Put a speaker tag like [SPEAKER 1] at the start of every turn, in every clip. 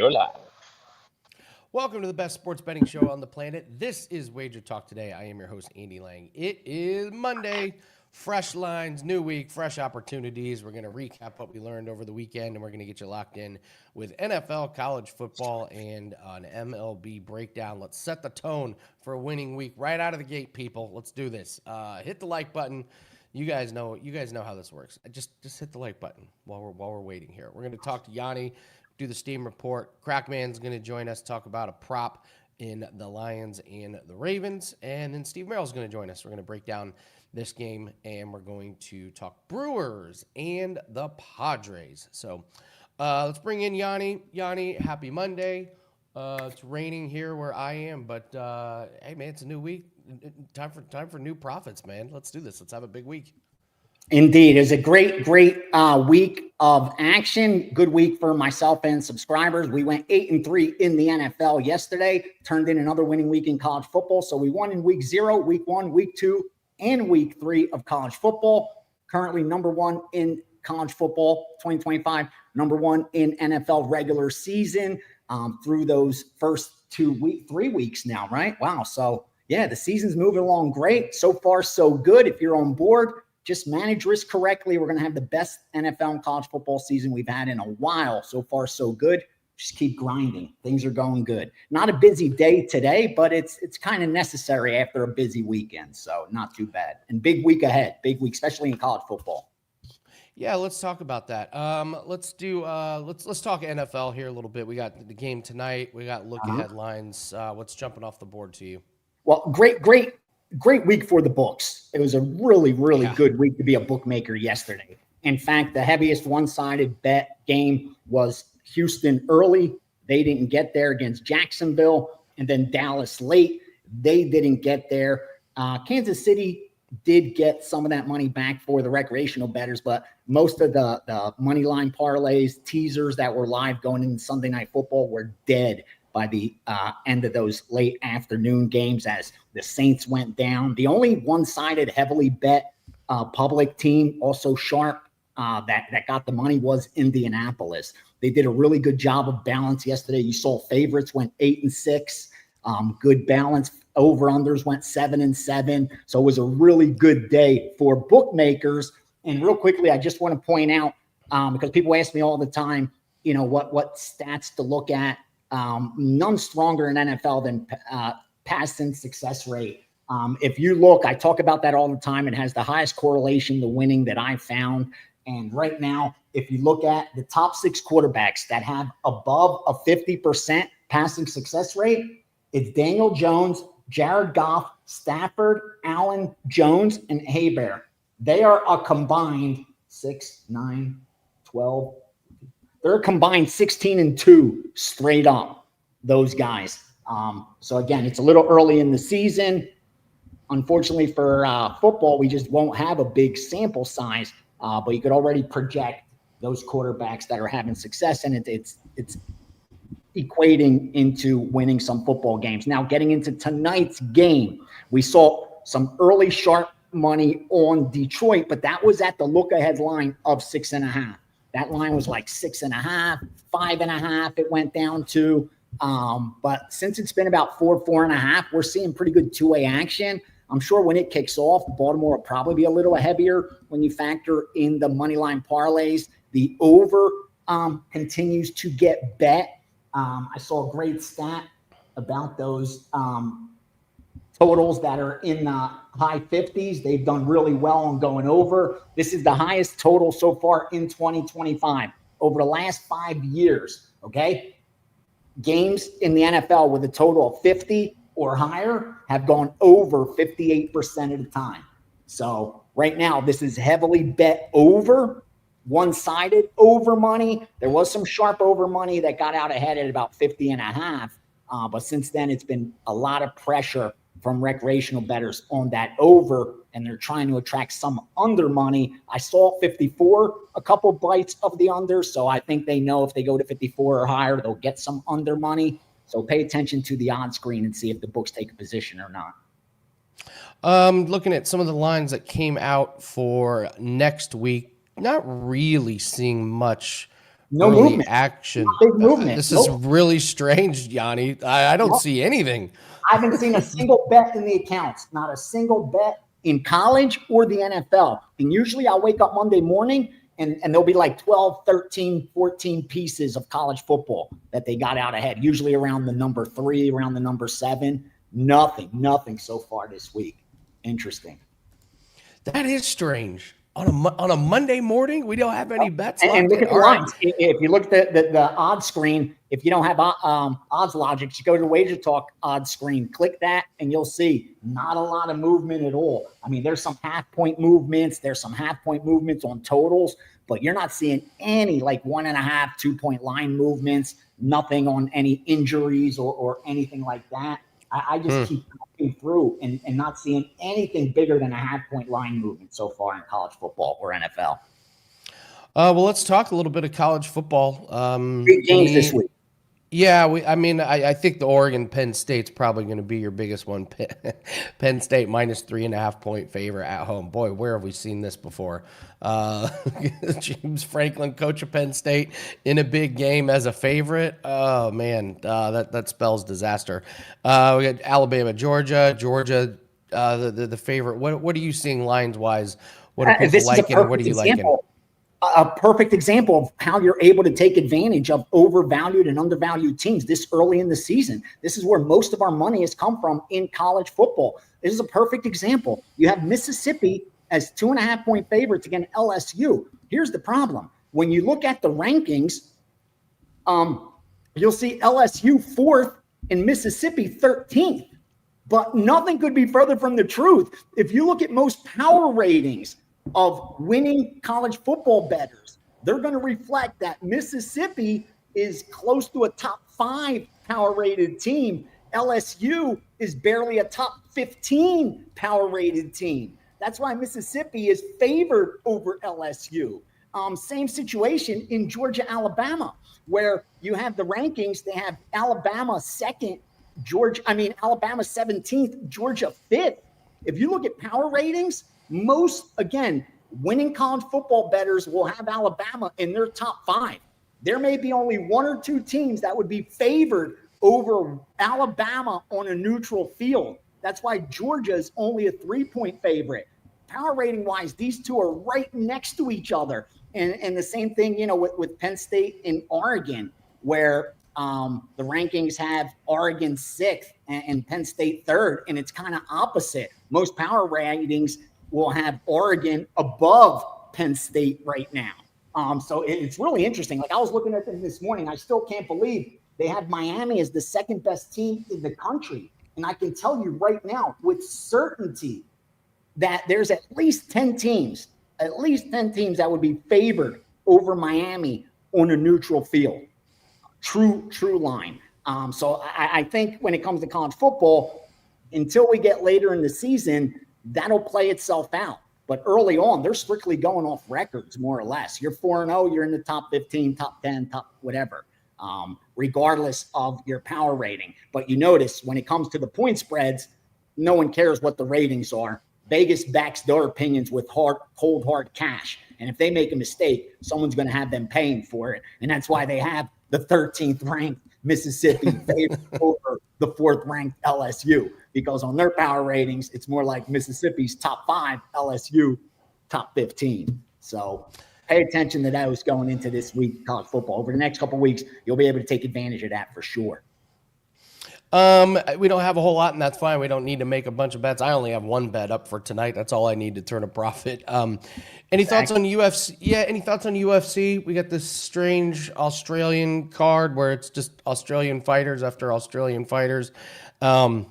[SPEAKER 1] You're live.
[SPEAKER 2] Welcome to the best sports betting show on the planet. This is WagerTalk Today. I am your host, Andy Lang. It is Monday. Fresh lines, new week, fresh opportunities. We're going to recap what we learned over the weekend, and we're going to get you locked in with NFL, college football, and an MLB breakdown. Let's set the tone for a winning week right out of the gate, people. Let's do this. Hit the like button. You guys know how this works. Just hit the like button while we're waiting here. We're going to talk to Gianni, do the Steam report. Crackman's going to join us, talk about a prop in the Lions and the Ravens, and then Steve Merrill's going to join us. We're going to break down this game, and we're going to talk Brewers and the Padres. So let's bring in Gianni. Gianni, happy Monday. It's raining here where I am, but hey, man, it's a new week. Time for new profits, man. Let's do this. Let's have a big week.
[SPEAKER 3] Indeed. It was a great week of action. Good week for myself and subscribers. We went 8-3 in the NFL yesterday, turned in another winning week in college football. So we won in week 0, week 1, week 2, and week 3 of college football. Currently number 1 in college football 2025, number 1 in NFL regular season through those first 3 weeks now, right? Wow. So yeah, the season's moving along great. So far, so good. If you're on board, just manage risk correctly. We're going to have the best NFL and college football season we've had in a while. So far, so good. Just keep grinding. Things are going good. Not a busy day today, but it's kind of necessary after a busy weekend. So not too bad. And big week ahead. Big week, especially in college football.
[SPEAKER 2] Yeah, let's talk about that. Let's talk NFL here a little bit. We got the game tonight. We got look-ahead lines. What's jumping off the board to you?
[SPEAKER 3] Well, great week for the books. It was a really good week to be a bookmaker yesterday. In fact, the heaviest one-sided bet game was Houston early. They didn't get there against Jacksonville. And then Dallas late. They didn't get there. Kansas City did get some of that money back for the recreational bettors, but most of the money line parlays, teasers that were live going into Sunday Night Football were dead by the end of those late afternoon games as the Saints went down. The only one-sided, heavily bet public team, also sharp, that got the money was Indianapolis. They did a really good job of balance yesterday. You saw favorites went 8-6, good balance. Over-unders went 7-7. So it was a really good day for bookmakers. And real quickly, I just want to point out, because people ask me all the time, what stats to look at. None stronger in NFL than passing success rate. If you look, I talk about that all the time. It has the highest correlation to winning that I've found. And right now, if you look at the top 6 quarterbacks that have above a 50% passing success rate, it's Daniel Jones, Jared Goff, Stafford, Allen, Jones, and Hebert. They are a combined 6, 9, 12. They're combined 16-2 straight up, those guys. So, again, it's a little early in the season. Unfortunately for football, we just won't have a big sample size, but you could already project those quarterbacks that are having success, and it's equating into winning some football games. Now, getting into tonight's game, we saw some early sharp money on Detroit, but that was at the look-ahead line of 6.5. That line was like 6.5, 5.5. It went down to, but since it's been about 4.5, we're seeing pretty good two-way action. I'm sure when it kicks off, Baltimore will probably be a little heavier when you factor in the money line parlays. The over continues to get bet. I saw a great stat about those totals that are in the high 50s. They've done really well on going over. This is the highest total so far in 2025 over the last 5 years. Okay. Games in the NFL with a total of 50 or higher have gone over 58% of the time. So right now, this is heavily bet over, one-sided over money. There was some sharp over money that got out ahead at about 50.5. But since then, it's been a lot of pressure from recreational bettors on that over, and they're trying to attract some under money. I saw 54, a couple bites of the under, so I think they know if they go to 54 or higher, they'll get some under money. So pay attention to the odds screen and see if the books take a position or not.
[SPEAKER 2] Looking at some of the lines that came out for next week, not really seeing much
[SPEAKER 3] No
[SPEAKER 2] early
[SPEAKER 3] movement.
[SPEAKER 2] action.
[SPEAKER 3] Big movement.
[SPEAKER 2] This is really strange, Gianni. I don't see anything.
[SPEAKER 3] I haven't seen a single bet in the accounts, not a single bet in college or the NFL. And usually I'll wake up Monday morning and there'll be like 12, 13, 14 pieces of college football that they got out ahead, usually around the number 3, around the number 7. Nothing so far this week. Interesting.
[SPEAKER 2] That is strange. On a Monday morning, we don't have any bets.
[SPEAKER 3] And look at the lines. If you look at the odds screen, if you don't have odds logic, you go to the WagerTalk odds screen, click that, and you'll see not a lot of movement at all. I mean, there's some half-point movements. There's some half-point movements on totals, but you're not seeing any like 1.5, 2-point line movements, nothing on any injuries or anything like that. I just keep looking through and not seeing anything bigger than a half-point line movement so far in college football or NFL.
[SPEAKER 2] Well, let's talk a little bit of college football.
[SPEAKER 3] Big games this week.
[SPEAKER 2] Yeah, I think the Oregon-Penn State's probably going to be your biggest one. Penn State minus 3.5-point favorite at home. Boy, where have we seen this before? James Franklin, coach of Penn State, in a big game as a favorite. Oh man, that spells disaster. We got Alabama, Georgia, the favorite. What are you seeing lines wise? What are people liking? What are you liking?
[SPEAKER 3] A perfect example of how you're able to take advantage of overvalued and undervalued teams this early in the season. This is where most of our money has come from in college football. This is a perfect example. You have Mississippi as 2.5-point favorites against LSU. Here's the problem. When you look at the rankings, you'll see LSU 4th and Mississippi 13th. But nothing could be further from the truth. If you look at most power ratings of winning college football bettors, they're going to reflect that Mississippi is close to a top 5 power rated team. LSU is barely a top 15 power rated team. That's why Mississippi is favored over LSU. Same situation in Georgia, Alabama, where you have the rankings. They have Alabama 2nd, Alabama 17th, Georgia 5th. If you look at power ratings, most, again, winning college football bettors will have Alabama in their top 5. There may be only 1 or 2 teams that would be favored over Alabama on a neutral field. That's why Georgia is only a 3-point favorite. Power rating wise, these two are right next to each other. And the same thing, with Penn State and Oregon, where the rankings have Oregon 6th and Penn State 3rd, and it's kind of opposite. Most power ratings will have Oregon above Penn State right now. So it's really interesting. Like, I was looking at them this morning. I still can't believe they have Miami as the 2nd best team in the country. And I can tell you right now with certainty that there's at least 10 teams that would be favored over Miami on a neutral field. True line. So I think when it comes to college football, until we get later in the season, that'll play itself out. But early on, they're strictly going off records, more or less. You're 4-0, you're in the top 15, top 10, top whatever, regardless of your power rating. But you notice when it comes to the point spreads, no one cares what the ratings are. Vegas backs their opinions with cold hard cash. And if they make a mistake, someone's going to have them paying for it. And that's why they have the 13th ranked Mississippi favored over the 4th ranked LSU, because on their power ratings, it's more like Mississippi's top 5, LSU top 15. So pay attention to those going into this week college football. Over the next couple of weeks, you'll be able to take advantage of that for sure.
[SPEAKER 2] We don't have a whole lot, and that's fine. We don't need to make a bunch of bets. I only have 1 bet up for tonight. That's all I need to turn a profit. Any thoughts on UFC? Yeah, any thoughts on UFC? We got this strange Australian card where it's just Australian fighters after Australian fighters. The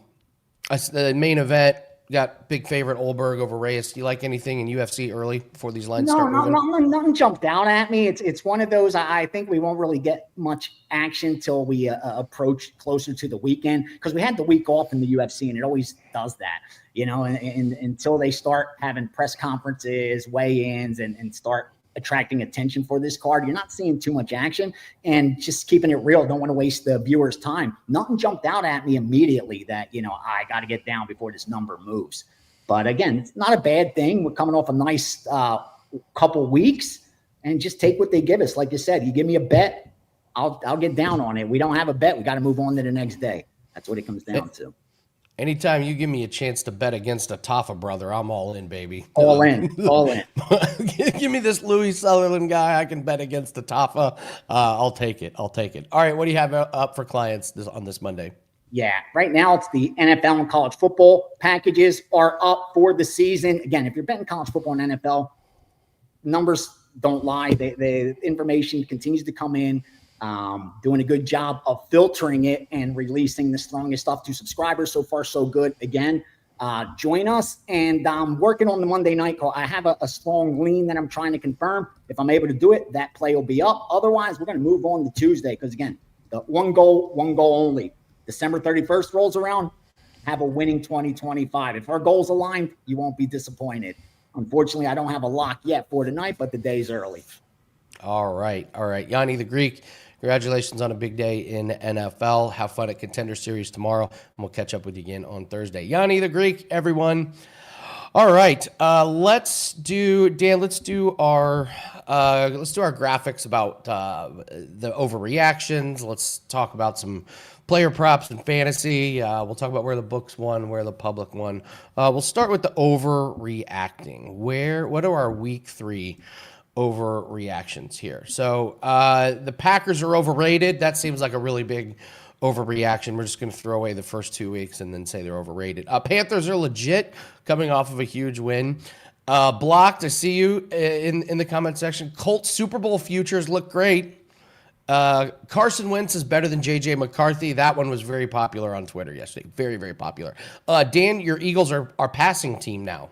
[SPEAKER 2] main event got big favorite Oldberg over Reyes. Do you like anything in UFC early before these lines start moving?
[SPEAKER 3] Nothing jumped out at me. It's one of those, I think we won't really get much action till we approach closer to the weekend, because we had the week off in the UFC, and it always does that, and until they start having press conferences, weigh-ins, and start attracting attention for this card, you're not seeing too much action. And just keeping it real, don't want to waste the viewers' time. Nothing jumped out at me immediately that, I got to get down before this number moves. But again, it's not a bad thing. We're coming off a nice couple weeks. and just take what they give us. Like you said, you give me a bet, I'll get down on it. We don't have a bet, we got to move on to the next day. That's what it comes down to.
[SPEAKER 2] Anytime you give me a chance to bet against a Taffa brother, I'm all in, baby.
[SPEAKER 3] All in.
[SPEAKER 2] Give me this Louis Sutherland guy. I can bet against the Taffa. I'll take it. All right, what do you have up for clients on this Monday?
[SPEAKER 3] Yeah, right now it's the NFL and college football packages are up for the season. Again, if you're betting college football and NFL, numbers don't lie. The information continues to come in. Doing a good job of filtering it and releasing the strongest stuff to subscribers. So far, so good. Again, join us. And I'm working on the Monday night call. I have a strong lean that I'm trying to confirm. If I'm able to do it, that play will be up. Otherwise, we're going to move on to Tuesday because, again, the one goal only. December 31st rolls around, have a winning 2025. If our goals aligned, you won't be disappointed. Unfortunately, I don't have a lock yet for tonight, but the day's early.
[SPEAKER 2] All right. Gianni The Greek, congratulations on a big day in NFL. Have fun at Contender Series tomorrow, and we'll catch up with you again on Thursday. Gianni The Greek, everyone. All right, let's do our graphics about the overreactions. Let's talk about some player props and fantasy. We'll talk about where the books won, where the public won. We'll start with the overreacting. What are our week 3 overreactions here? So the Packers are overrated. That seems like a really big overreaction. We're just going to throw away the first 2 weeks and then say they're overrated. Panthers are legit, coming off of a huge win. Blocked, I see you in the comment section. Colts Super Bowl futures look great. Carson Wentz is better than JJ McCarthy. That one was very popular on Twitter yesterday. Very, very popular. Dan, your Eagles are our passing team now.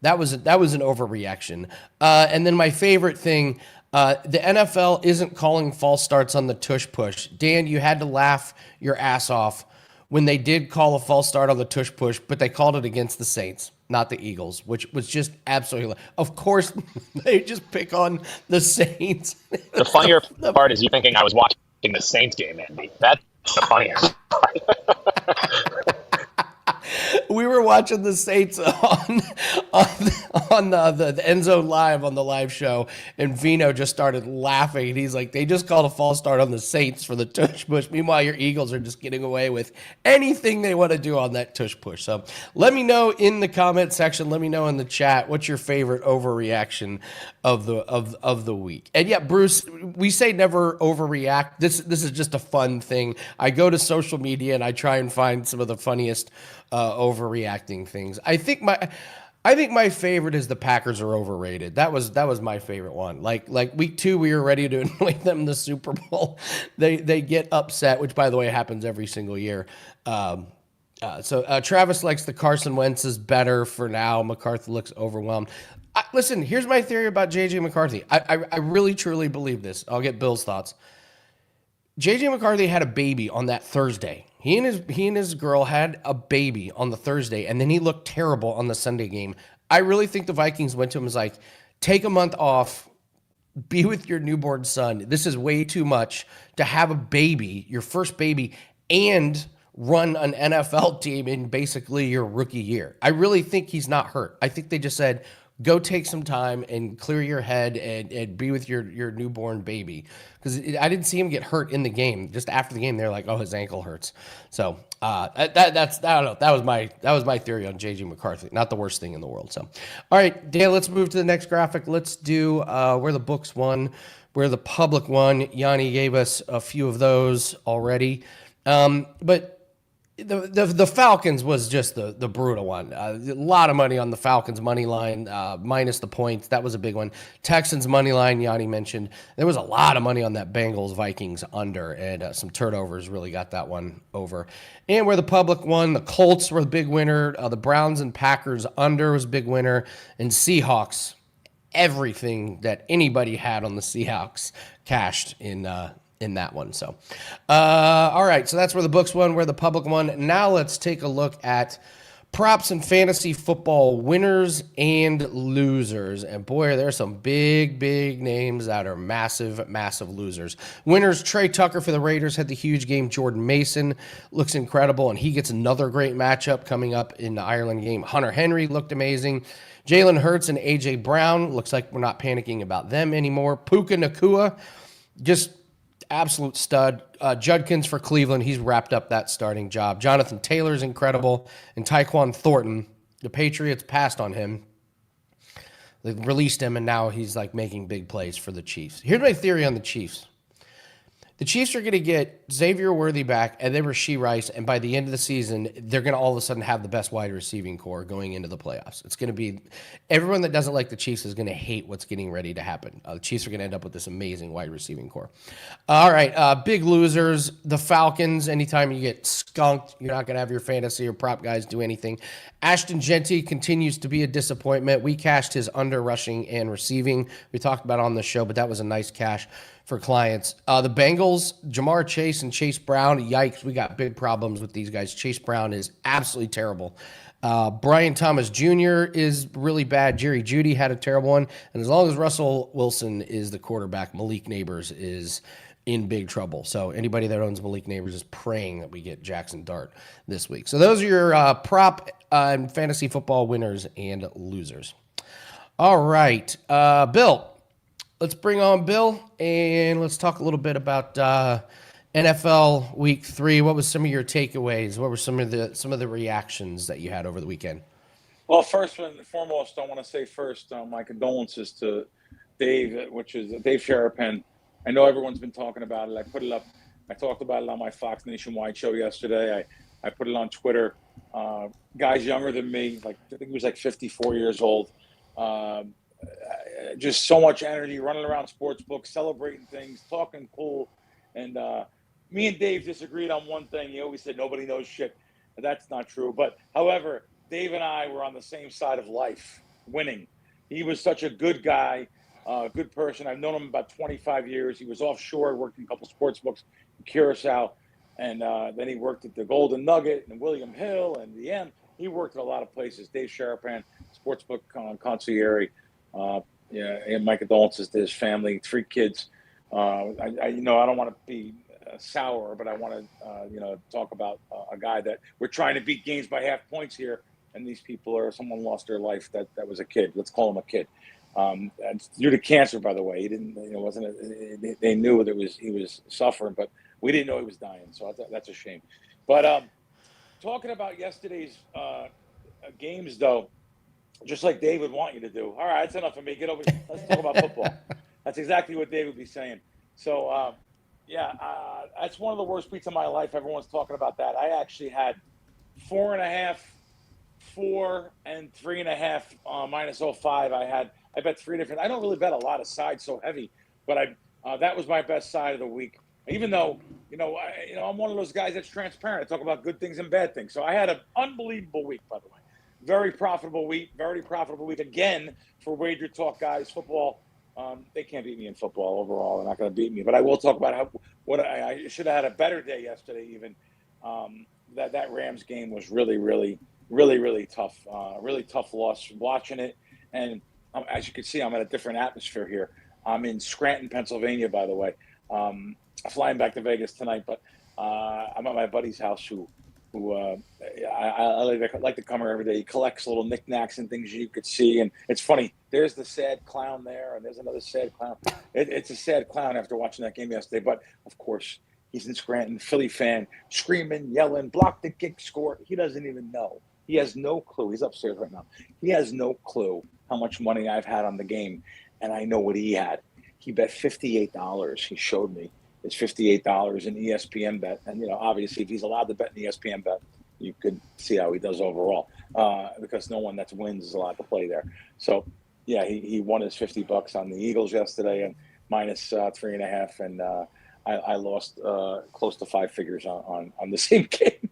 [SPEAKER 2] That was an overreaction. And then my favorite thing, the NFL isn't calling false starts on the tush push. Dan, you had to laugh your ass off when they did call a false start on the tush push, but they called it against the Saints, not the Eagles, which was just absolutely. Of course, they just pick on the Saints.
[SPEAKER 1] The funnier part is you thinking I was watching the Saints game, Andy. That's the funnier part.
[SPEAKER 2] We were watching the Saints on the End Zone Live on the live show, and Vino just started laughing. He's like, they just called a false start on the Saints for the tush push. Meanwhile, your Eagles are just getting away with anything they want to do on that tush push. So let me know in the comment section. Let me know in the chat what's your favorite overreaction of the week. And yeah, Bruce, we say never overreact. This is just a fun thing. I go to social media and I try and find some of the funniest overreacting things. I think my favorite is the Packers are overrated. That was my favorite one. Like week 2, we were ready to annoy them in the Super Bowl. They get upset, which by the way happens every single year. So Travis likes the Carson Wentz is better for now. McCarthy looks overwhelmed. Listen, here's my theory about JJ McCarthy. I really truly believe this. I'll get Bill's thoughts. JJ McCarthy had a baby on that Thursday. He and his girl had a baby on the Thursday, and then he looked terrible on the Sunday game. I really think the Vikings went to him and was like, take a month off, be with your newborn son. This is way too much to have a baby, your first baby, and run an NFL team in basically your rookie year. I really think he's not hurt. I think they just said, go take some time and clear your head and be with your newborn baby. Because I didn't see him get hurt in the game. Just after the game, they're like, "Oh, his ankle hurts." So that's I don't know. That was my theory on JJ McCarthy. Not the worst thing in the world. So, all right, Dan, let's move to the next graphic. Let's do where the books won, where the public won. Yanni gave us a few of those already, but. The Falcons was just the brutal one. A lot of money on the Falcons money line, minus the points. That was a big one. Texans money line, Yanni mentioned. There was a lot of money on that Bengals Vikings under, and some turnovers really got that one over. And where the public won, the Colts were the big winner. The Browns and Packers under was a big winner, and Seahawks. Everything that anybody had on the Seahawks cashed in that one. So, all right. So that's where the books won, where the public won. Now let's take a look at props and fantasy football winners and losers. And boy, there's some big names that are massive losers. Winners, Trey Tucker for the Raiders had the huge game. Jordan Mason looks incredible, and he gets another great matchup coming up in the Ireland game. Hunter Henry looked amazing. Jalen Hurts and A.J. Brown, looks like we're not panicking about them anymore. Puka Nacua, just absolute stud. Judkins for Cleveland, he's wrapped up that starting job. Jonathan Taylor's incredible. And Tyquan Thornton, the Patriots passed on him. They released him, and now he's like making big plays for the Chiefs. Here's my theory on the Chiefs. The Chiefs are going to get Xavier Worthy back and then Rashee Rice, and by the end of the season, they're going to all of a sudden have the best wide receiving core going into the playoffs. It's going to be everyone that doesn't like the Chiefs is going to hate what's getting ready to happen. The Chiefs are going to end up with this amazing wide receiving core. All right, big losers, the Falcons. Anytime you get skunked, you're not going to have your fantasy or prop guys do anything. Ashton Genty continues to be a disappointment. We cashed his under rushing and receiving. We talked about it on the show, but that was a nice cash for clients. The Bengals, Jamar Chase and Chase Brown, yikes, we got big problems with these guys. Chase Brown is absolutely terrible. Brian Thomas Jr. is really bad. Jerry Jeudy had a terrible one. And as long as Russell Wilson is the quarterback, Malik Neighbors is in big trouble. So anybody that owns Malik Neighbors is praying that we get Jackson Dart this week. So those are your prop and fantasy football winners and losers. All right, Bill. Let's bring on Bill, and let's talk a little bit about NFL Week 3. What was some of your takeaways? What were some of the reactions that you had over the weekend?
[SPEAKER 4] Well, first and foremost, I want to say first my condolences to Dave, which is Dave Sharapan. I know everyone's been talking about it. I put it up. I talked about it on my Fox Nationwide show yesterday. I put it on Twitter. Guys younger than me, like I think he was like 54 years old. Just so much energy, running around sports books, celebrating things, talking cool. And me and Dave disagreed on one thing. He always said nobody knows shit. That's not true. But however, Dave and I were on the same side of life, winning. He was such a good guy, good person. I've known him about 25 years. He was offshore, worked in a couple sports books in Curacao. And then he worked at the Golden Nugget and William Hill and the M. He worked at a lot of places. Dave Sharapan, sportsbook concierge. And my condolences to his family, 3 kids. I don't want to be sour, but I want to, talk about a guy that we're trying to beat games by half points here, and these people someone lost their life that was a kid. Let's call him a kid. And due to cancer, by the way. He didn't, they knew that he was suffering, but we didn't know he was dying. So that's a shame. But talking about yesterday's games, though. Just like Dave would want you to do. All right, that's enough of me. Get over. Let's talk about football. That's exactly what Dave would be saying. So, that's one of the worst weeks of my life. Everyone's talking about that. I actually had 4.5, 4, and 3.5 minus 05. I bet 3 different. I don't really bet a lot of sides so heavy, but that was my best side of the week. Even though I'm one of those guys that's transparent. I talk about good things and bad things. So I had an unbelievable week, by the way. Very profitable week again for WagerTalk guys. Football, they can't beat me in football overall. They're not going to beat me. But I will talk about what I should have had a better day yesterday. Even that Rams game was really tough. Really tough loss watching it. And as you can see, I'm in a different atmosphere here. I'm in Scranton, Pennsylvania, by the way. Flying back to Vegas tonight, but I'm at my buddy's house who I like to come here every day. He collects little knickknacks and things you could see. And it's funny. There's the sad clown there, and there's another sad clown. It's a sad clown after watching that game yesterday. But, of course, he's in Scranton, Philly fan, screaming, yelling, block the kick, score. He doesn't even know. He has no clue. He's upstairs right now. He has no clue how much money I've had on the game, and I know what he had. He bet $58. He showed me. It's $58 in ESPN bet. And, obviously, if he's allowed to bet in ESPN bet, you could see how he does overall because no one that wins is allowed to play there. So, yeah, he won his $50 on the Eagles yesterday and minus 3.5. And I lost close to 5 figures on the same game.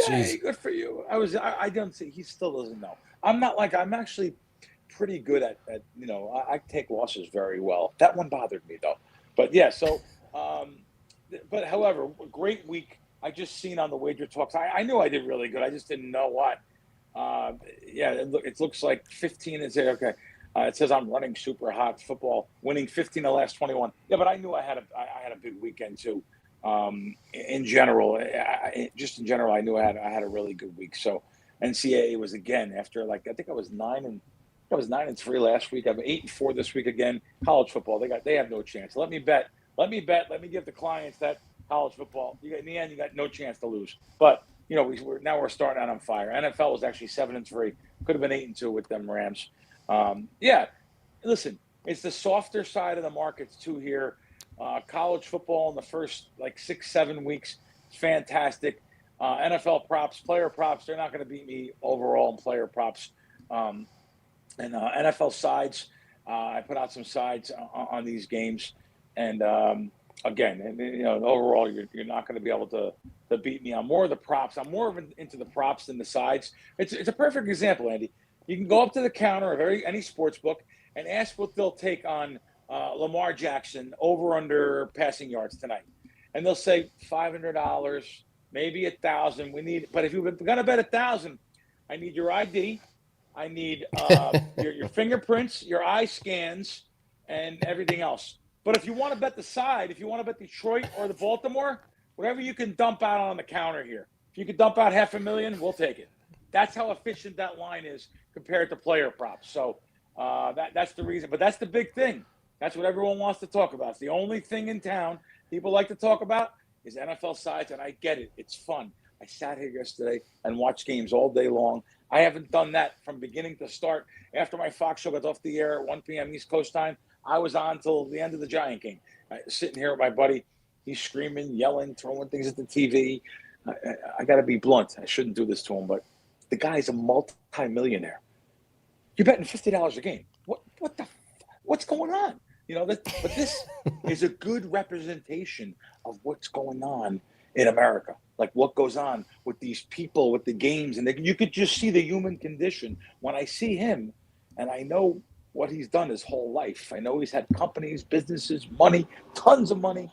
[SPEAKER 4] Hey, good for you. I don't see. He still doesn't know. I'm actually pretty good at I take losses very well. That one bothered me, though. But, yeah, so – but however, a great week. I just seen on the Wager Talks. I knew I did really good. I just didn't know what. It looks like 15 is there. Okay. It says I'm running super hot football, winning 15 of the last 21. Yeah, but I knew I had a big weekend too. In general, just in general, I knew I had a really good week. So NCAA was again after I think I was 9-3 last week. I'm 8-4 this week again. College football, they have no chance. Let me bet. Let me give the clients that college football. In the end, you got no chance to lose. But we're starting out on fire. NFL was actually 7-3. Could have been 8-2 with them Rams. Listen, it's the softer side of the markets too here. College football in the first 6-7 weeks, fantastic. NFL props, player props, they're not going to beat me overall in player props. And NFL sides, I put out some sides on these games, and overall, you're not going to be able to beat me on more of the props. I'm more into the props than the sides. It's a perfect example, Andy. You can go up to the counter of any sports book and ask what they'll take on Lamar Jackson over under passing yards tonight, and they'll say $500, maybe $1,000. But if you're going to bet $1,000, I need your ID, I need your fingerprints, your eye scans, and everything else. But if you want to bet the side, if you want to bet Detroit or the Baltimore, whatever you can dump out on the counter here. If you could dump out $500,000, we'll take it. That's how efficient that line is compared to player props. So that's the reason. But that's the big thing. That's what everyone wants to talk about. It's the only thing in town people like to talk about is NFL sides, and I get it. It's fun. I sat here yesterday and watched games all day long. I haven't done that from beginning to start. After my Fox show got off the air at 1 p.m. East Coast time, I was on till the end of the Giant game. Sitting here with my buddy. He's screaming, yelling, throwing things at the TV. I got to be blunt. I shouldn't do this to him, but the guy's a multi-millionaire. You're betting $50 a game. What's going on? But this is a good representation of what's going on in America. Like what goes on with these people, with the games, and you could just see the human condition. When I see him, and I know what he's done his whole life. I know he's had companies, businesses, money, tons of money.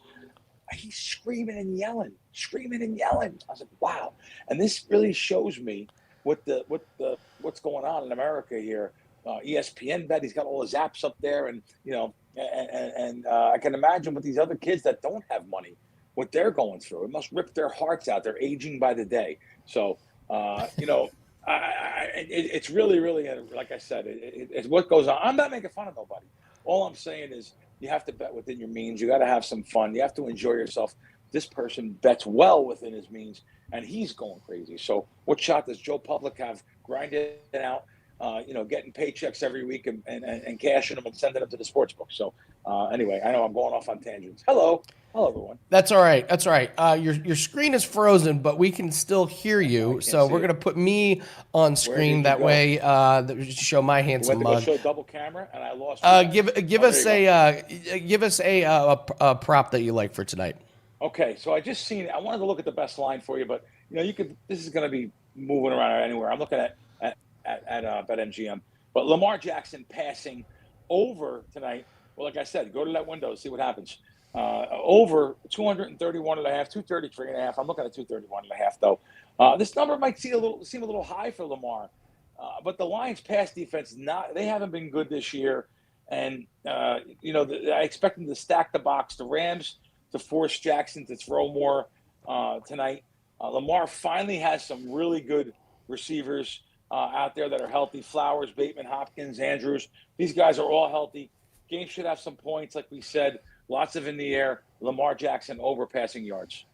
[SPEAKER 4] He's screaming and yelling. I was like, wow. And this really shows me what's going on in America here. ESPN bet, he's got all his apps up there, and I can imagine with these other kids that don't have money, what they're going through. It must rip their hearts out. They're aging by the day. So, it's really, really, like I said, it's what goes on. I'm not making fun of nobody. All I'm saying is you have to bet within your means. You got to have some fun. You have to enjoy yourself. This person bets well within his means, and he's going crazy. So what shot does Joe Public have grinding out, getting paychecks every week and cashing them and sending them to the sports book? So anyway, I know I'm going off on tangents. Hello, everyone.
[SPEAKER 2] That's all right. Your screen is frozen, but we can still hear you. So we're gonna put me on screen that way. Show my handsome mug.
[SPEAKER 4] Show double camera, and I lost.
[SPEAKER 2] Give us a prop that you like for tonight.
[SPEAKER 4] Okay, so I just seen. I wanted to look at the best line for you, but you could. This is going to be moving around anywhere. I'm looking at BetMGM, but Lamar Jackson passing over tonight. Well, like I said, go to that window, see what happens. Over 231 and a half, 233 and a half. I'm looking at 231 and a half though. This number might seem a little high for Lamar, but the Lions' pass defense they haven't been good this year, and I expect them to stack the box. The Rams to force Jackson to throw more tonight. Lamar finally has some really good receivers out there that are healthy. Flowers, Bateman, Hopkins, Andrews. These guys are all healthy. Game should have some points, like we said. Lots of in the air. Lamar Jackson over passing yards.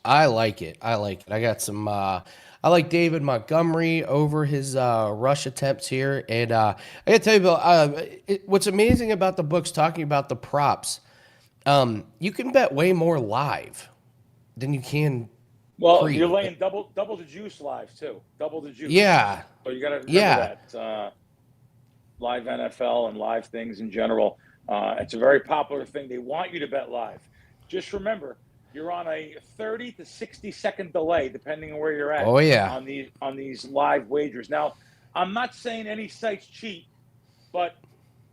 [SPEAKER 2] I like it. I got some. I like David Montgomery over his rush attempts here. And I got to tell you, Bill, what's amazing about the books talking about the props, you can bet way more live than you can.
[SPEAKER 4] Well, you're laying double the juice live too. Double the juice.
[SPEAKER 2] Yeah.
[SPEAKER 4] So you got to remember that. Live NFL and live things in general. It's a very popular thing. They want you to bet live. Just remember, you're on a 30 to 60 second delay, depending on where you're at.
[SPEAKER 2] Oh yeah.
[SPEAKER 4] On these live wagers. Now, I'm not saying any sites cheat, but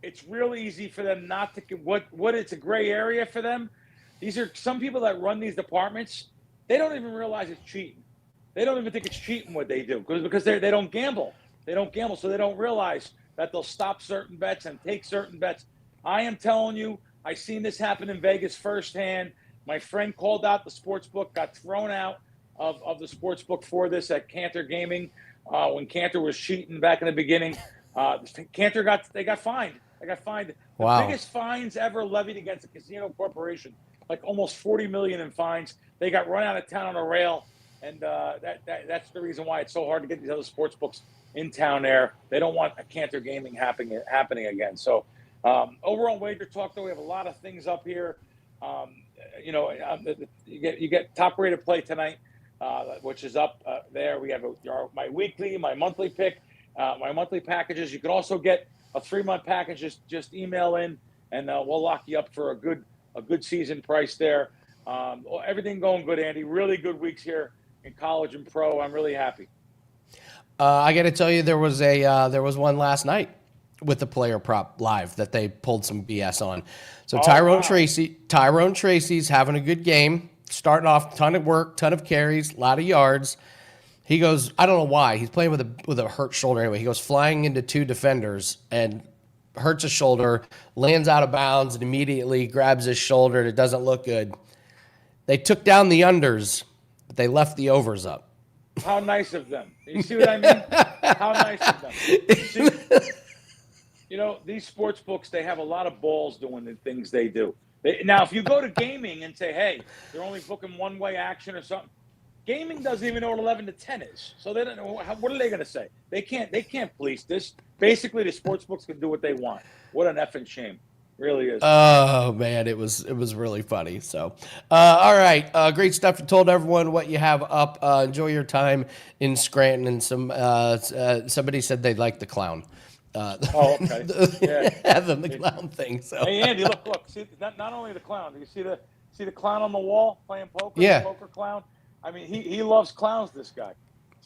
[SPEAKER 4] it's real easy for them not to. What it's a gray area for them. These are some people that run these departments. they don't even realize it's cheating. They don't even think it's cheating what they do because they don't gamble. They don't gamble, so they don't realize that they'll stop certain bets and take certain bets. I am telling you, I seen this happen in Vegas firsthand. My friend called out the sports book, got thrown out of the sports book for this at Cantor Gaming when Cantor was cheating back in the beginning. Cantor got fined. They got fined. The biggest fines ever levied against a casino corporation, like almost $40 million in fines. They got run out of town on a rail, and that's the reason why it's so hard to get these other sports books in town there. They don't want a Cantor Gaming happening again. So over on Wager Talk, though, we have a lot of things up here. You get top rated play tonight, which is up there. We have my weekly, my monthly pick, my monthly packages. You can also get a 3-month package. Just email in, and we'll lock you up for a good season price there. Everything going good, Andy. Really good weeks here in college and pro. I'm really happy.
[SPEAKER 2] I got to tell you, there was one last night with the player prop live that they pulled some BS on. So Tyrone Tracy's having a good game, starting off, ton of work, ton of carries, a lot of yards. He goes, I don't know why. He's playing with a hurt shoulder anyway. He goes flying into 2 defenders and hurts his shoulder, lands out of bounds, and immediately grabs his shoulder, and it doesn't look good. They took down the unders, but they left the overs up.
[SPEAKER 4] How nice of them. You see what I mean? How nice of them. See, these sports books, they have a lot of balls doing the things they do. Now, if you go to gaming and say, hey, they're only booking one-way action or something, gaming doesn't even know what 11 to 10 is. So they don't know. What are they going to say? They can't police this. Basically, the sports books can do what they want. What an effing shame. Really is.
[SPEAKER 2] Oh man, it was really funny. So, all right, great stuff. You told everyone what you have up. Enjoy your time in Scranton. And somebody said they'd like the clown.
[SPEAKER 4] Okay. Yeah.
[SPEAKER 2] the clown thing. So.
[SPEAKER 4] Hey Andy, look. See, not only the clown. Do you see the clown on the wall playing poker?
[SPEAKER 2] Yeah.
[SPEAKER 4] The poker clown. I mean, he loves clowns. This guy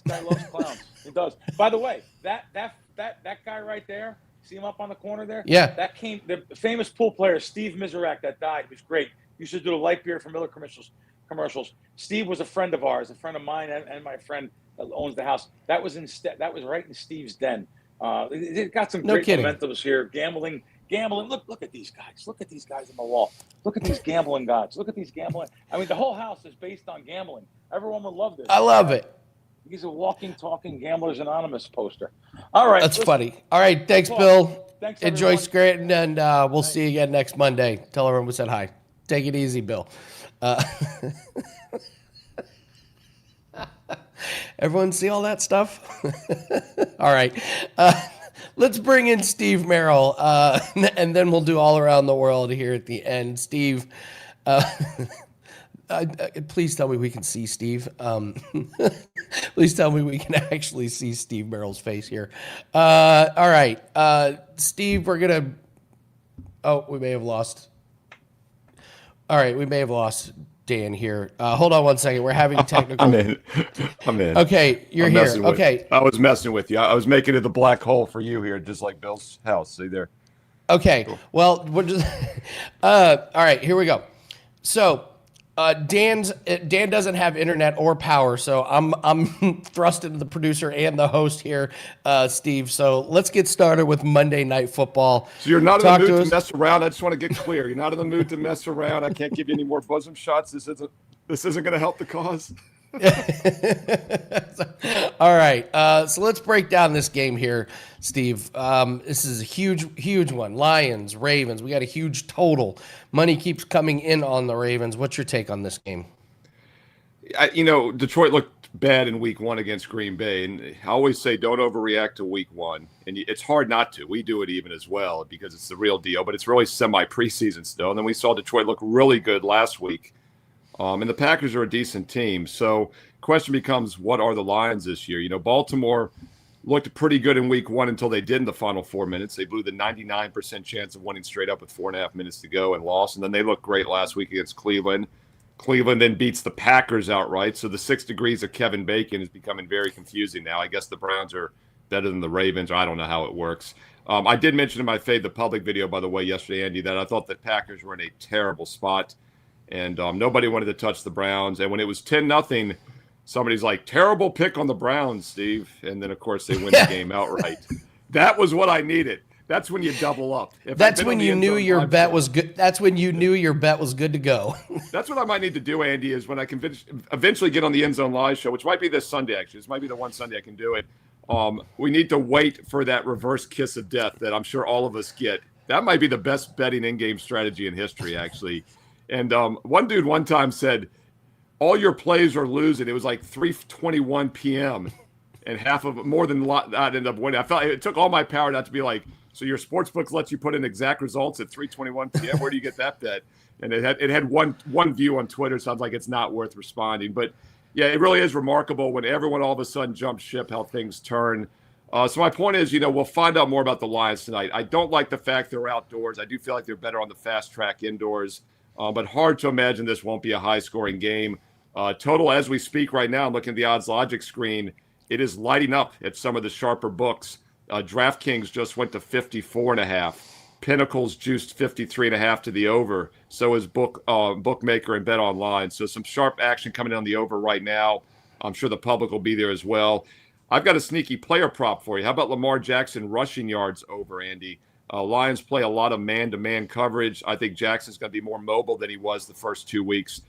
[SPEAKER 4] loves clowns. He does. By the way, that guy right there. See him up on the corner there?
[SPEAKER 2] Yeah.
[SPEAKER 4] The famous pool player, Steve Miserak, that died. He was great. He used to do the light beer for Miller commercials. Steve was a friend of ours, a friend of mine and my friend that owns the house. That was right in Steve's den. They got some great mementos here. Gambling. Look at these guys. Look at these guys on the wall. Look at these gambling gods. Look at these gambling. I mean, the whole house is based on gambling. Everyone would love this.
[SPEAKER 2] I love it.
[SPEAKER 4] He's a walking, talking Gamblers Anonymous poster. All right.
[SPEAKER 2] That's funny. All right. Thanks, Bill.
[SPEAKER 4] Thanks,
[SPEAKER 2] Enjoy
[SPEAKER 4] everyone.
[SPEAKER 2] Scranton, and we'll see you again next Monday. Tell everyone we said hi. Take it easy, Bill. Everyone see all that stuff? All right. Let's bring in Steve Merril, and then we'll do all around the world here at the end. Steve, please tell me we can see Steve. Please tell me we can actually see Steve Merril's face here. All right. Steve, we're going to... Oh, we may have lost... All right, we may have lost Dan here. Hold on one second. We're having technical...
[SPEAKER 5] I'm in.
[SPEAKER 2] Okay, you're here. Okay.
[SPEAKER 5] I was messing with you. I was making it the black hole for you here, just like Bill's house. See there?
[SPEAKER 2] Okay. Cool. Well, we're just... all right, here we go. So... Dan doesn't have internet or power, so I'm thrust into the producer and the host here, Steve. So let's get started with Monday Night Football.
[SPEAKER 5] So you're not in the mood to mess around. I just want to get clear. You're not in the mood to mess around. I can't give you any more bosom shots. This isn't going to help the cause.
[SPEAKER 2] All right. So let's break down this game here, Steve. This is a huge one. Lions, Ravens. We got a huge total. Money keeps coming in on the Ravens. What's your take on this game?
[SPEAKER 5] Detroit looked bad in week 1 against Green Bay. And I always say don't overreact to week 1. And it's hard not to. We do it even as well because it's the real deal. But it's really semi-preseason still. And then we saw Detroit look really good last week. And the Packers are a decent team. So question becomes, what are the Lions this year? Baltimore looked pretty good in week 1 until they did in the final 4 minutes. They blew the 99% chance of winning straight up with 4.5 minutes to go and lost. And then they looked great last week against Cleveland. Cleveland then beats the Packers outright. So the 6 degrees of Kevin Bacon is becoming very confusing now. I guess the Browns are better than the Ravens, or I don't know how it works. I did mention in my Fade the Public video, by the way, yesterday, Andy, that I thought the Packers were in a terrible spot. and nobody wanted to touch the Browns. And when it was 10-0, somebody's like, terrible pick on the Browns, Steve. And then, of course, they win the game outright. That was what I needed. That's when you double up.
[SPEAKER 2] That's when you knew your bet was good. That's when you knew your bet was good to go.
[SPEAKER 5] That's what I might need to do, Andy, is when I can eventually get on the End Zone Live show, which might be this Sunday, actually. This might be the one Sunday I can do it. We need to wait for that reverse kiss of death that I'm sure all of us get. That might be the best betting in-game strategy in history, actually. And one dude one time said, all your plays are losing. It was like 3:21 p.m. and half of more than that ended up winning. I felt it took all my power not to be like, so your sports books lets you put in exact results at 3:21 p.m. Where do you get that bet? And it had one view on Twitter. Sounds like it's not worth responding. But yeah, it really is remarkable when everyone all of a sudden jumps ship how things turn. So my point is, we'll find out more about the Lions tonight. I don't like the fact they're outdoors. I do feel like they're better on the fast track indoors. But hard to imagine this won't be a high-scoring game. Total, as we speak right now, I'm looking at the odds logic screen. It is lighting up at some of the sharper books. DraftKings just went to 54.5. Pinnacle's juiced 53.5 to the over. So is Bookmaker and Bet Online. So some sharp action coming on the over right now. I'm sure the public will be there as well. I've got a sneaky player prop for you. How about Lamar Jackson rushing yards over, Andy? Lions play a lot of man-to-man coverage. I think Jackson's going to be more mobile than he was the first 2 weeks.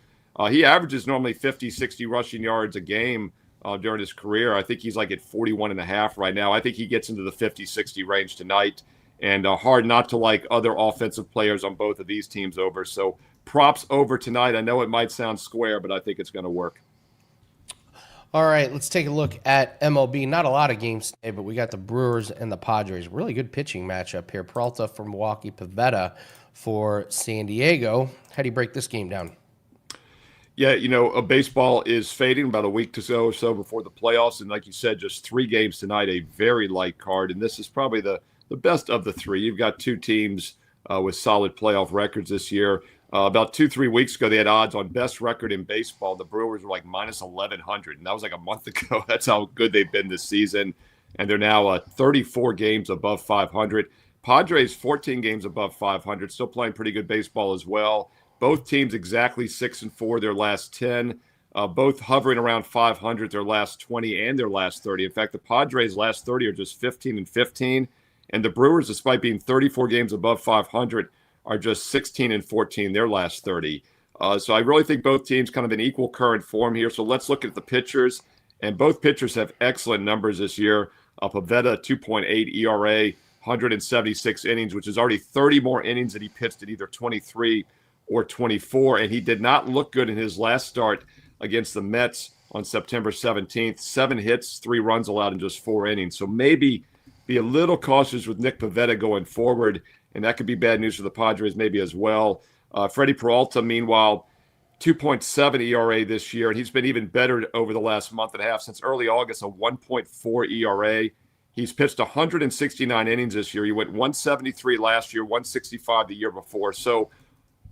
[SPEAKER 5] He averages normally 50, 60 rushing yards a game during his career. I think he's like at 41.5 right now. I think he gets into the 50, 60 range tonight. And hard not to like other offensive players on both of these teams over. So props over tonight. I know it might sound square, but I think it's going to work.
[SPEAKER 2] All right, let's take a look at MLB. Not a lot of games today, but we got the Brewers and the Padres. Really good pitching matchup here. Peralta for Milwaukee, Pivetta for San Diego. How do you break this game down?
[SPEAKER 5] Yeah, baseball is fading about a week to go or so before the playoffs. And like you said, just 3 games tonight, a very light card. And this is probably the best of the 3. You've got 2 teams with solid playoff records this year. About 2-3 weeks ago, they had odds on best record in baseball. The Brewers were like minus 1,100, and that was like a month ago. That's how good they've been this season. And they're now 34 games above 500. Padres, 14 games above 500, still playing pretty good baseball as well. Both teams exactly 6-4 their last 10. Both hovering around 500 their last 20 and their last 30. In fact, the Padres' last 30 are just 15-15. And the Brewers, despite being 34 games above 500, are just 16-14 their last 30. So I really think both teams kind of in equal current form here. So let's look at the pitchers. And both pitchers have excellent numbers this year. Pivetta, 2.8 ERA, 176 innings, which is already 30 more innings than he pitched at either 23 or 24. And he did not look good in his last start against the Mets on September 17th. 7 hits, 3 runs allowed in just 4 innings. So maybe be a little cautious with Nick Pivetta going forward. And that could be bad news for the Padres maybe as well. Freddie Peralta, meanwhile, 2.7 ERA this year, and he's been even better over the last month and a half. Since early August, a 1.4 ERA. He's pitched 169 innings this year. He went 173 last year, 165 the year before. So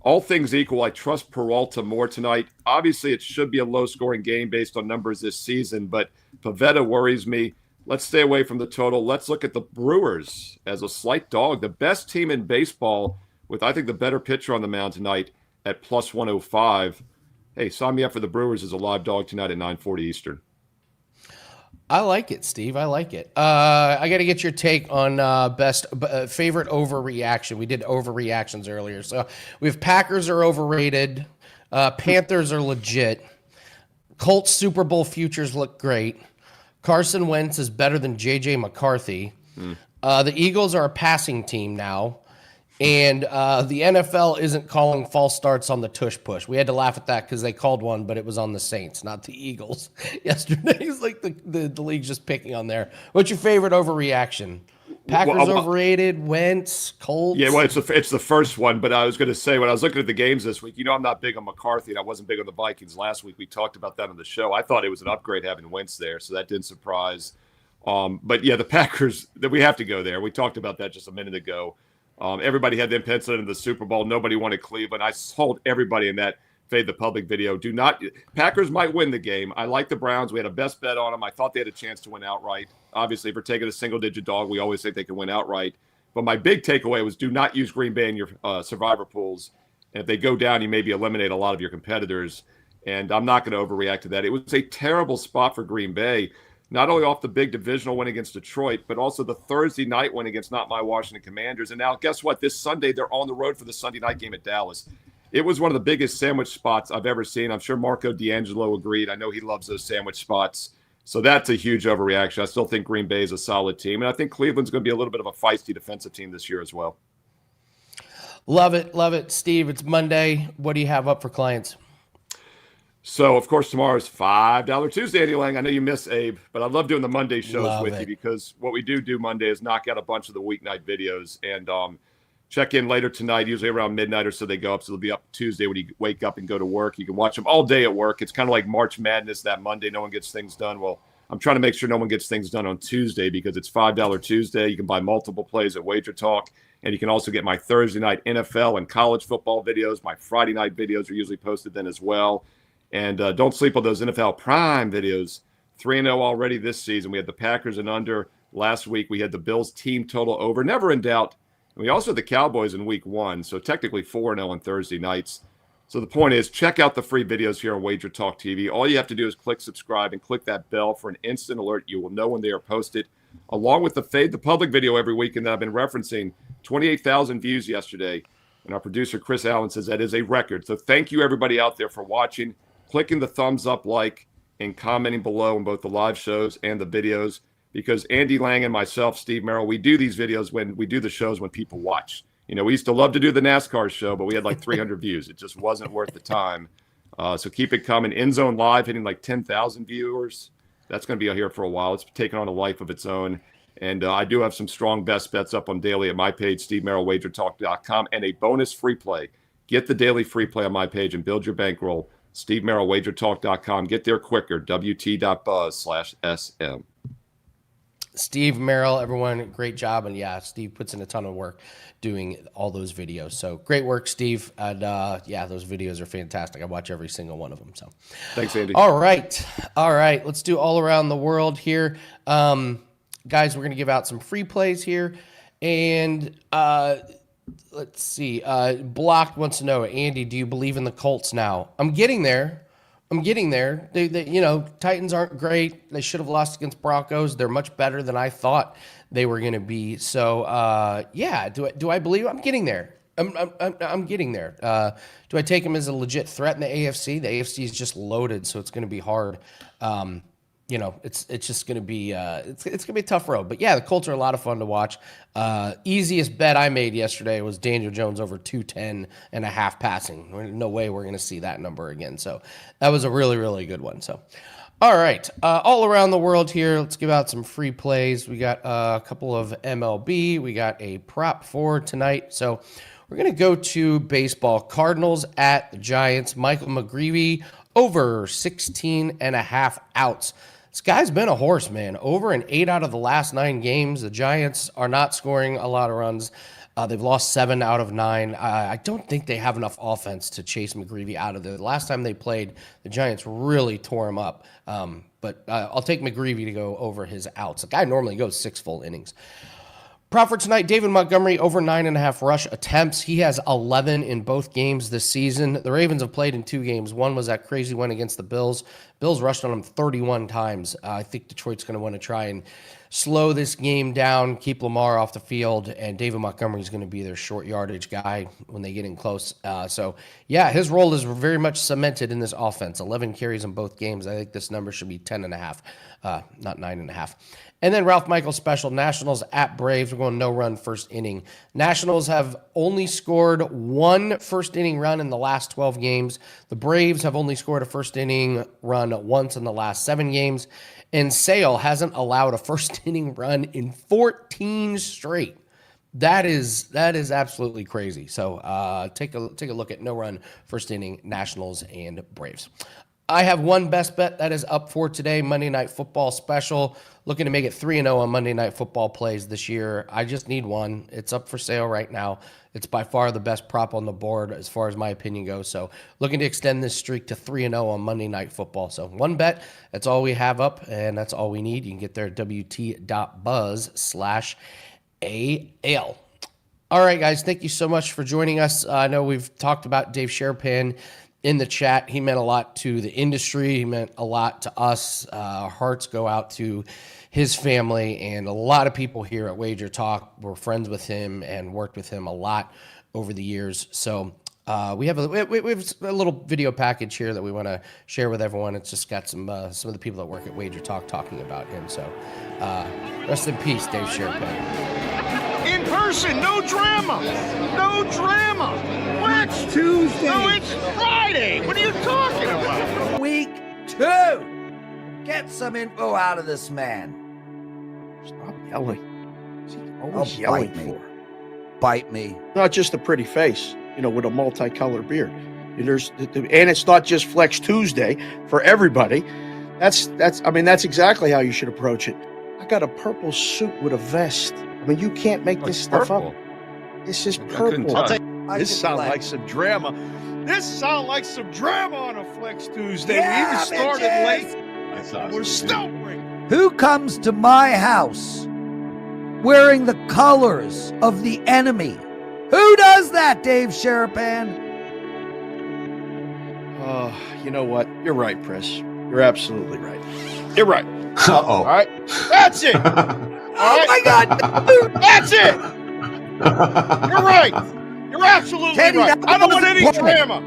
[SPEAKER 5] all things equal, I trust Peralta more tonight. Obviously, it should be a low-scoring game based on numbers this season, but Pivetta worries me. Let's stay away from the total. Let's look at the Brewers as a slight dog. The best team in baseball with, I think, the better pitcher on the mound tonight at plus 105. Hey, sign me up for the Brewers as a live dog tonight at 9:40 Eastern.
[SPEAKER 2] I like it, Steve. I like it. I got to get your take on favorite overreaction. We did overreactions earlier. So we have Packers are overrated. Panthers are legit. Colts Super Bowl futures look great. Carson Wentz is better than J.J. McCarthy. The Eagles are a passing team now. And the NFL isn't calling false starts on the tush push. We had to laugh at that because they called one, but it was on the Saints, not the Eagles. Yesterday, it's like the league's just picking on there. What's your favorite overreaction? Packers overrated, Wentz, Colts?
[SPEAKER 5] Yeah, well, it's the first one, but I was going to say, when I was looking at the games this week, I'm not big on McCarthy, and I wasn't big on the Vikings last week. We talked about that on the show. I thought it was an upgrade having Wentz there, so that didn't surprise. But, yeah, the Packers, we have to go there. We talked about that just a minute ago. Everybody had them penciled in the Super Bowl. Nobody wanted Cleveland. I told everybody in that Fade the Public video, Packers might win the game. I like the Browns. We had a best bet on them. I thought they had a chance to win outright. Obviously, if we're taking a single-digit dog, we always think they can win outright. But my big takeaway was do not use Green Bay in your survivor pools. And if they go down, you maybe eliminate a lot of your competitors. And I'm not going to overreact to that. It was a terrible spot for Green Bay, not only off the big divisional win against Detroit, but also the Thursday night win against not my Washington Commanders. And now, guess what? This Sunday, they're on the road for the Sunday night game at Dallas. It was one of the biggest sandwich spots I've ever seen. I'm sure Marco D'Angelo agreed. I know he loves those sandwich spots. So that's a huge overreaction. I still think Green Bay is a solid team. And I think Cleveland's going to be a little bit of a feisty defensive team this year as well.
[SPEAKER 2] Love it. Love it. Steve, it's Monday. What do you have up for clients?
[SPEAKER 5] So, of course, tomorrow's $5 Tuesday, Andy Lang. I know you miss Abe, but I love doing the Monday shows with you because what we do Monday is knock out a bunch of the weeknight videos and check in later tonight, usually around midnight or so they go up. So they'll be up Tuesday when you wake up and go to work. You can watch them all day at work. It's kind of like March Madness that Monday. No one gets things done. Well, I'm trying to make sure no one gets things done on Tuesday because it's $5 Tuesday. You can buy multiple plays at WagerTalk. And you can also get my Thursday night NFL and college football videos. My Friday night videos are usually posted then as well. And don't sleep on those NFL Prime videos. 3-0 already this season. We had the Packers and under last week. We had the Bills team total over. Never in doubt. And we also had the Cowboys in week 1. So technically 4-0 on Thursday nights. So the point is, check out the free videos here on WagerTalk TV. All you have to do is click subscribe and click that bell for an instant alert. You will know when they are posted. Along with the Fade the Public video every week, and that I've been referencing, 28,000 views yesterday. And our producer, Chris Allen, says that is a record. So thank you, everybody out there, for watching, clicking the thumbs up, like, and commenting below on both the live shows and the videos. Because Andy Lang and myself, Steve Merril, we do these videos when we do the shows when people watch. You know, we used to love to do the NASCAR show, but we had like 300 views. It just wasn't worth the time. So keep it coming. End Zone Live hitting like 10,000 viewers. That's going to be here for a while. It's taken on a life of its own. And I do have some strong best bets up on daily at my page, SteveMerrillWagerTalk.com, and a bonus free play. Get the daily free play on my page and build your bankroll. SteveMerrillWagerTalk.com. Get there quicker. WT.buzz/SM.
[SPEAKER 2] Steve Merril, everyone, great job. And yeah, Steve puts in a ton of work doing all those videos. So great work, Steve. And yeah, those videos are fantastic. I watch every single one of them. So
[SPEAKER 5] thanks, Andy.
[SPEAKER 2] All right. Let's do all around the world here. Guys, we're going to give out some free plays here. And let's see. Blocked wants to know, Andy, do you believe in the Colts now? I'm getting there. They you know, Titans aren't great. They should have lost against Broncos. They're much better than I thought they were going to be. So, yeah, do I believe I'm getting there? I'm getting there. Do I take them as a legit threat in the AFC? The AFC is just loaded, so it's going to be hard. You know, it's just going to be it's going to be a tough road. But yeah, the Colts are a lot of fun to watch. Easiest bet I made yesterday was Daniel Jones over 210.5 passing. No way we're going to see that number again. So that was a really, really good one. So, all right, all around the world here. Let's give out some free plays. We got a couple of MLB. We got a prop for tonight. So we're going to go to baseball. Cardinals at the Giants. Michael McGreevy over 16.5 outs. This guy's been a horse, man. Over in 8 out of the last 9 games. The Giants are not scoring a lot of runs. They've lost 7 out of 9. I don't think they have enough offense to chase McGreevy out of there. The last time they played, the Giants really tore him up. But I'll take McGreevy to go over his outs. The guy normally goes 6 full innings. Prop for tonight, David Montgomery over 9.5 rush attempts. He has 11 in both games this season. The Ravens have played in 2 games. One was that crazy one against the Bills. Bills rushed on him 31 times. I think Detroit's going to want to try and slow this game down, keep Lamar off the field, and David Montgomery is going to be their short yardage guy when they get in close. So, yeah, his role is very much cemented in this offense. 11 carries in both games. I think this number should be 10.5, not 9.5. And then Ralph Michaels special, Nationals at Braves. We're going no-run first inning. Nationals have only scored 1 first-inning run in the last 12 games. The Braves have only scored a first-inning run once in the last 7 games. And Sale hasn't allowed a first-inning run in 14 straight. That is absolutely crazy. So take a look at no-run first-inning Nationals and Braves. I have one best bet that is up for today, Monday Night Football special. Looking to make it 3-0 on Monday Night Football plays this year. I just need one. It's up for sale right now. It's by far the best prop on the board as far as my opinion goes. So looking to extend this streak to 3-0 on Monday Night Football. So one bet, that's all we have up, and that's all we need. You can get there at WT.buzz/AL. All right, guys. Thank you so much for joining us. I know we've talked about Dave Sharapan in the chat. He meant a lot to the industry. He meant a lot to us. Our hearts go out to his family, and a lot of people here at WagerTalk were friends with him and worked with him a lot over the years. So we have a little video package here that we want to share with everyone. It's just got some of the people that work at WagerTalk talking about him. So rest in peace, Dave Sharapan.
[SPEAKER 6] In person, no drama. No drama. What?
[SPEAKER 7] It's Tuesday.
[SPEAKER 6] No, it's Friday. What are you talking about?
[SPEAKER 7] Week 2. Get some info out of this man.
[SPEAKER 8] Stop yelling. What's he always
[SPEAKER 7] Bite
[SPEAKER 8] yelling
[SPEAKER 7] me.
[SPEAKER 8] for?
[SPEAKER 7] Bite me.
[SPEAKER 8] Not just a pretty face, with a multicolored beard. And it's not just Flex Tuesday for everybody. That's exactly how you should approach it. I got a purple suit with a vest. You can't make this stuff up. This is purple.
[SPEAKER 6] This sounds like some drama. This sounds like some drama on a Flex Tuesday.
[SPEAKER 7] Yeah,
[SPEAKER 6] we even started late. We're still ringing.
[SPEAKER 7] Who comes to my house wearing the colors of the enemy? Who does that, Dave Sharapan?
[SPEAKER 8] You know what? You're right, Chris. You're absolutely right. You're right.
[SPEAKER 9] Uh-oh.
[SPEAKER 8] All right. That's it. All right.
[SPEAKER 7] My God.
[SPEAKER 8] That's it. You're right. You're absolutely
[SPEAKER 7] Teddy,
[SPEAKER 8] right.
[SPEAKER 7] that
[SPEAKER 8] I don't want
[SPEAKER 7] wasn't
[SPEAKER 8] any
[SPEAKER 7] planned.
[SPEAKER 8] drama.